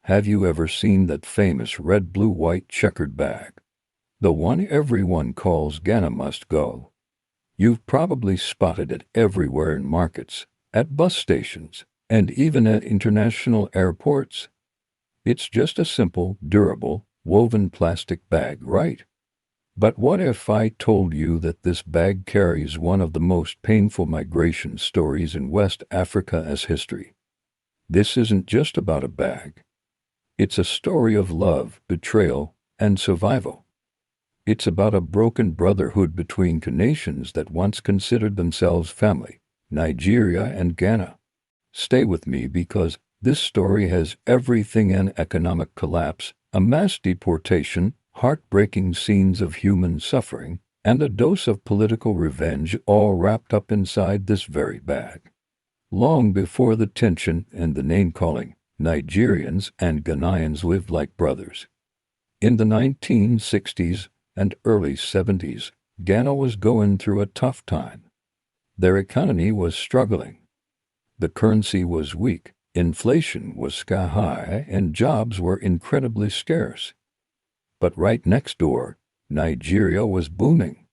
Have you ever seen that famous red, blue, white checkered bag? The one everyone calls Ghana must go. You've probably spotted it everywhere in markets, at bus stations, and even at international airports. It's just a simple, durable, woven plastic bag, right? But what if I told you that this bag carries one of the most painful migration stories in West Africa as history? This isn't just about a bag. It's a story of love, betrayal, and survival. It's about a broken brotherhood between nations that once considered themselves family, Nigeria and Ghana. Stay with me because this story has everything: an economic collapse, a mass deportation, heartbreaking scenes of human suffering, and a dose of political revenge, all wrapped up inside this very bag. Long before the tension and the name-calling, Nigerians and Ghanaians lived like brothers. In the 1960s and early 70s, Ghana was going through a tough time. Their economy was struggling. The currency was weak, inflation was sky high, and jobs were incredibly scarce. But right next door, Nigeria was booming.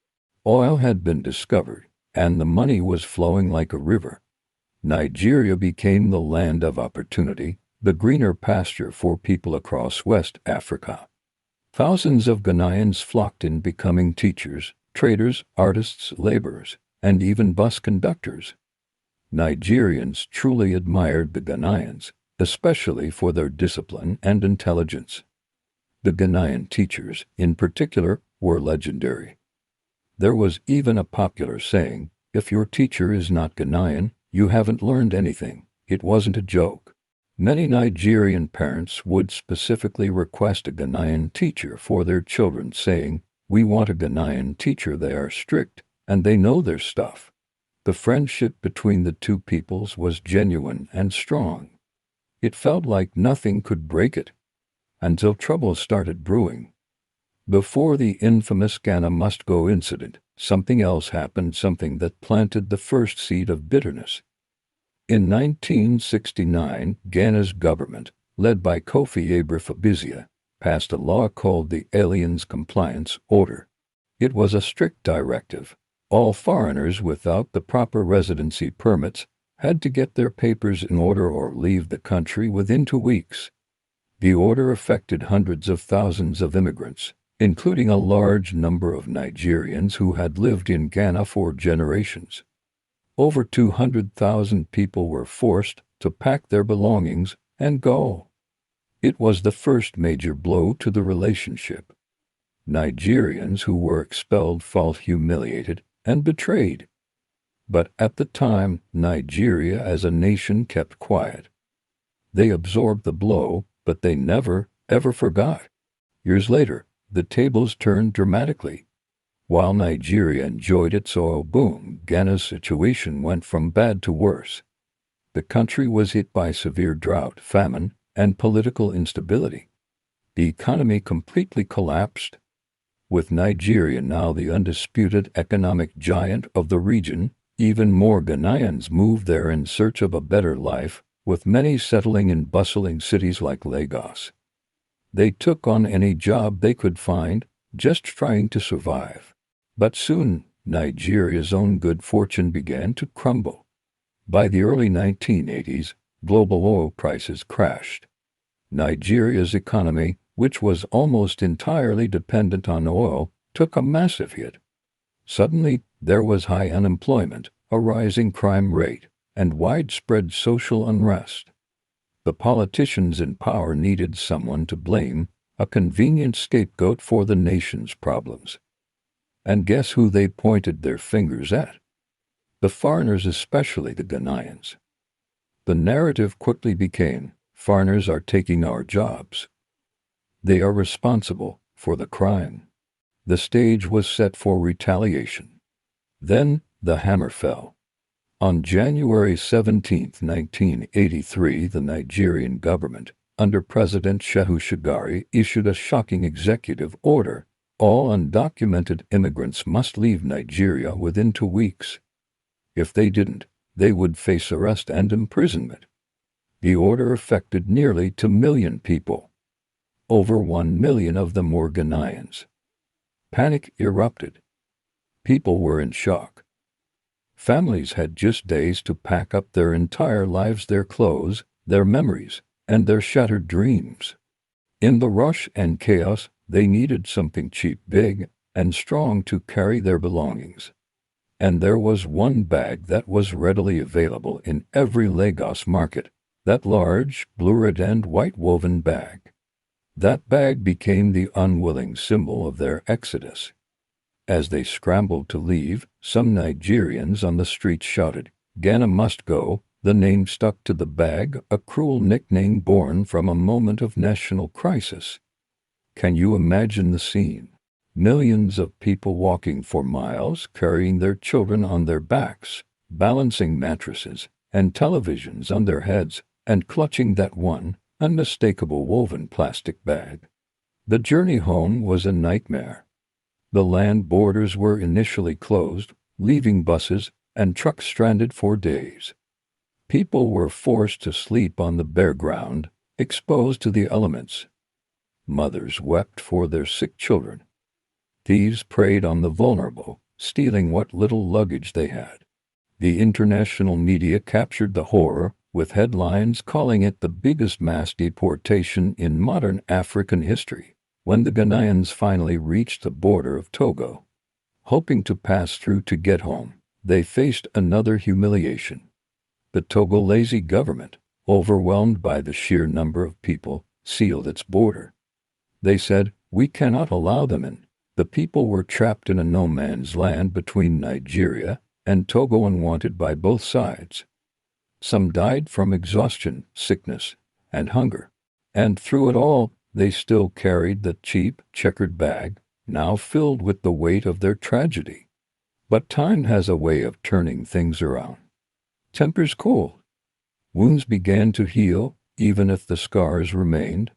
Oil had been discovered, and the money was flowing like a river. Nigeria became the land of opportunity, the greener pasture for people across West Africa. Thousands of Ghanaians flocked in, becoming teachers, traders, artists, laborers, and even bus conductors. Nigerians truly admired the Ghanaians, especially for their discipline and intelligence. The Ghanaian teachers, in particular, were legendary. There was even a popular saying, "If your teacher is not Ghanaian, you haven't learned anything." It wasn't a joke. Many Nigerian parents would specifically request a Ghanaian teacher for their children, saying, "We want a Ghanaian teacher. They are strict, and they know their stuff." The friendship between the two peoples was genuine and strong. It felt like nothing could break it, until trouble started brewing. Before the infamous Ghana must go incident, something else happened, something that planted the first seed of bitterness. In 1969, Ghana's government, led by Kofi Ebrifabizia, passed a law called the Aliens Compliance Order. It was a strict directive. All foreigners without the proper residency permits had to get their papers in order or leave the country within 2 weeks. The order affected hundreds of thousands of immigrants, including a large number of Nigerians who had lived in Ghana for generations. Over 200,000 people were forced to pack their belongings and go. It was the first major blow to the relationship. Nigerians who were expelled felt humiliated and betrayed. But at the time, Nigeria as a nation kept quiet. They absorbed the blow, but they never, ever forgot. Years later, the tables turned dramatically. While Nigeria enjoyed its oil boom, Ghana's situation went from bad to worse. The country was hit by severe drought, famine, and political instability. The economy completely collapsed. With Nigeria now the undisputed economic giant of the region, even more Ghanaians moved there in search of a better life, with many settling in bustling cities like Lagos. They took on any job they could find, just trying to survive. But soon, Nigeria's own good fortune began to crumble. By the early 1980s, global oil prices crashed. Nigeria's economy, which was almost entirely dependent on oil, took a massive hit. Suddenly, there was high unemployment, a rising crime rate, and widespread social unrest. The politicians in power needed someone to blame, a convenient scapegoat for the nation's problems. And guess who they pointed their fingers at? The foreigners, especially the Ghanaians. The narrative quickly became, "Foreigners are taking our jobs. They are responsible for the crime." The stage was set for retaliation. Then the hammer fell. On January 17, 1983, the Nigerian government, under President Shehu Shagari, issued a shocking executive order. All undocumented immigrants must leave Nigeria within 2 weeks. If they didn't, they would face arrest and imprisonment. The order affected nearly 2 million people. Over 1 million of them were Ghanaians. Panic erupted. People were in shock. Families had just days to pack up their entire lives, their clothes, their memories, and their shattered dreams. In the rush and chaos, they needed something cheap, big, and strong to carry their belongings. And there was one bag that was readily available in every Lagos market, that large, blue-red and white-woven bag. That bag became the unwilling symbol of their exodus. As they scrambled to leave, some Nigerians on the streets shouted, "Ghana must go." The name stuck to the bag, a cruel nickname born from a moment of national crisis. Can you imagine the scene? Millions of people walking for miles, carrying their children on their backs, balancing mattresses and televisions on their heads, and clutching that one unmistakable woven plastic bag. The journey home was a nightmare. The land borders were initially closed, leaving buses and trucks stranded for days. People were forced to sleep on the bare ground, exposed to the elements. Mothers wept for their sick children. Thieves preyed on the vulnerable, stealing what little luggage they had. The international media captured the horror, with headlines calling it the biggest mass deportation in modern African history. When the Ghanaians finally reached the border of Togo, hoping to pass through to get home, they faced another humiliation. The Togolese government, overwhelmed by the sheer number of people, sealed its border. They said, "We cannot allow them in." The people were trapped in a no-man's land between Nigeria and Togo, unwanted by both sides. Some died from exhaustion, sickness, and hunger. And through it all, they still carried the cheap, checkered bag, now filled with the weight of their tragedy. But time has a way of turning things around. Tempers cooled. Wounds began to heal, even if the scars remained.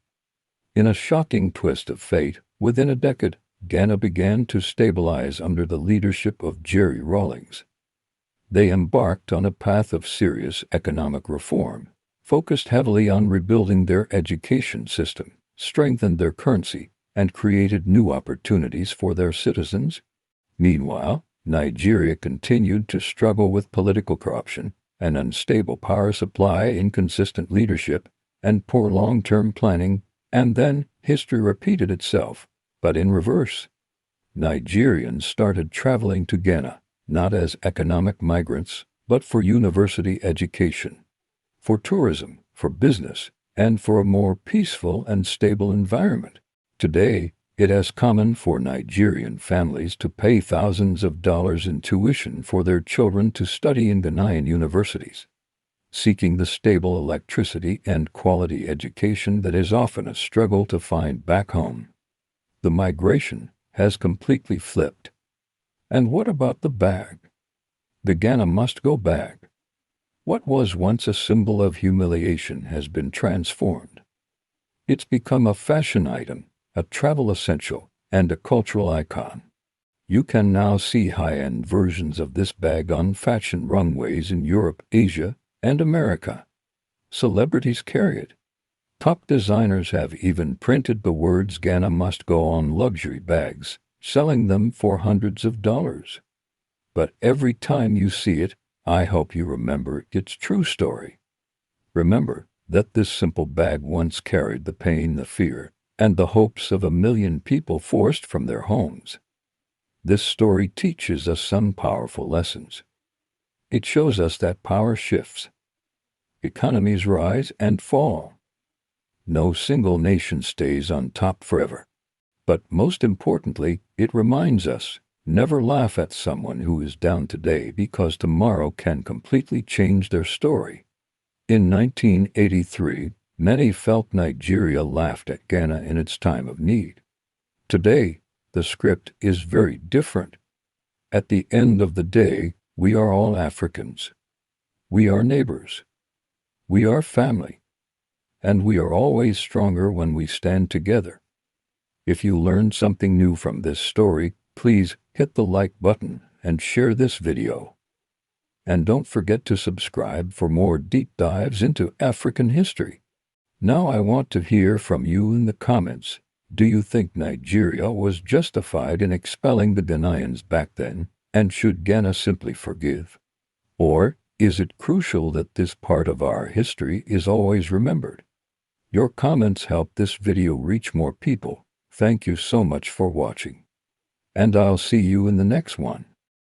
In a shocking twist of fate, within a decade, Ghana began to stabilize under the leadership of Jerry Rawlings. They embarked on a path of serious economic reform, focused heavily on rebuilding their education system, strengthened their currency, and created new opportunities for their citizens. Meanwhile, Nigeria continued to struggle with political corruption, an unstable power supply, inconsistent leadership, and poor long-term planning, and then history repeated itself, but in reverse. Nigerians started traveling to Ghana, not as economic migrants, but for university education, for tourism, for business, and for a more peaceful and stable environment. Today, it is common for Nigerian families to pay thousands of dollars in tuition for their children to study in Ghanaian universities, seeking the stable electricity and quality education that is often a struggle to find back home. The migration has completely flipped. And what about the bag? The Ghana must go bag. What was once a symbol of humiliation has been transformed. It's become a fashion item, a travel essential, and a cultural icon. You can now see high-end versions of this bag on fashion runways in Europe, Asia, and America. Celebrities carry it. Top designers have even printed the words "Ghana must go" on luxury bags, selling them for hundreds of dollars. But every time you see it, I hope you remember its true story. Remember that this simple bag once carried the pain, the fear, and the hopes of 1 million people forced from their homes. This story teaches us some powerful lessons. It shows us that power shifts. Economies rise and fall. No single nation stays on top forever. But most importantly, it reminds us, never laugh at someone who is down today, because tomorrow can completely change their story. In 1983, many felt Nigeria laughed at Ghana in its time of need. Today, the script is very different. At the end of the day, we are all Africans. We are neighbors. We are family. And we are always stronger when we stand together. If you learned something new from this story, please hit the like button and share this video. And don't forget to subscribe for more deep dives into African history. Now I want to hear from you in the comments. Do you think Nigeria was justified in expelling the Ghanaians back then, and should Ghana simply forgive? Or is it crucial that this part of our history is always remembered? Your comments help this video reach more people. Thank you so much for watching. And I'll see you in the next one.